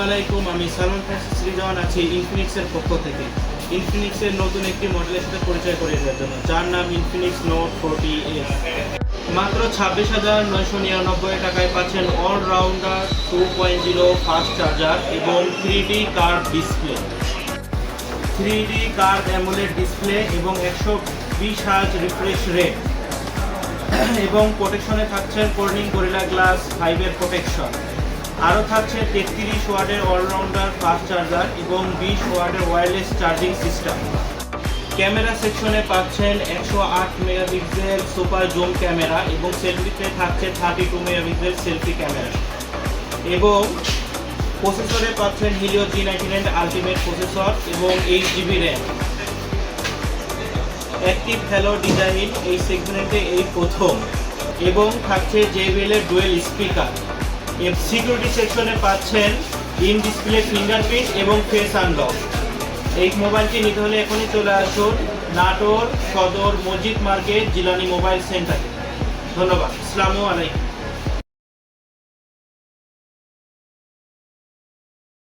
আলাইকুম, আমি সালমান ফ্রান্সিস রিজওয়ান আছি ইনফিনিক্সের পক্ষ থেকে। ইনফিনিক্সের নতুন একটি মডেলের সাথে পরিচয় করে দেওয়ার জন্য, যার নাম ইনফিনিক্স নোট 40S। মাত্র 26,999 টাকায় পাচ্ছেন অলরাউন্ডার 2.0 ফাস্ট চার্জার এবং 3D curve display, 3D curve AMOLED display এবং 120 হার্জ রিফ্রেশ রেট এবং প্রোটেকশনে থাকছে কর্নিং গরিলা গ্লাস 5-এর প্রোটেকশন। আরও থাকছে 33 ওয়াটের অলরাউন্ডার ফাস্ট চার্জার এবং 20 ওয়াটের ওয়্যারলেস চার্জিং সিস্টেম। ক্যামেরা সেকশনে পাচ্ছেন 108 মেগাপিক্সেল সুপার জুম ক্যামেরা এবং সেলফিতে থাকছে 32 মেগাপিক্সেল সেলফি ক্যামেরা এবং প্রসেসরে পাচ্ছেন হিলিও G99 আলটিমেট প্রসেসর এবং 8GB RAM. Active hello design এই সেগমেন্টে এই প্রথম এবং থাকছে JBL এর ডুয়েল স্পিকার। সিকিউরিটি সেকশনে পাচ্ছেন ইন ডিসপ্লে ফিঙ্গারপ্রিন্ট এবং ফেস আনলক। এই মোবাইলটি নিতে হলে এখনই চলে আসুন নাটোর সদর মসজিদ মার্কেট জিলানি মোবাইল সেন্টারে। ধন্যবাদ। আসসালামু আলাইকুম।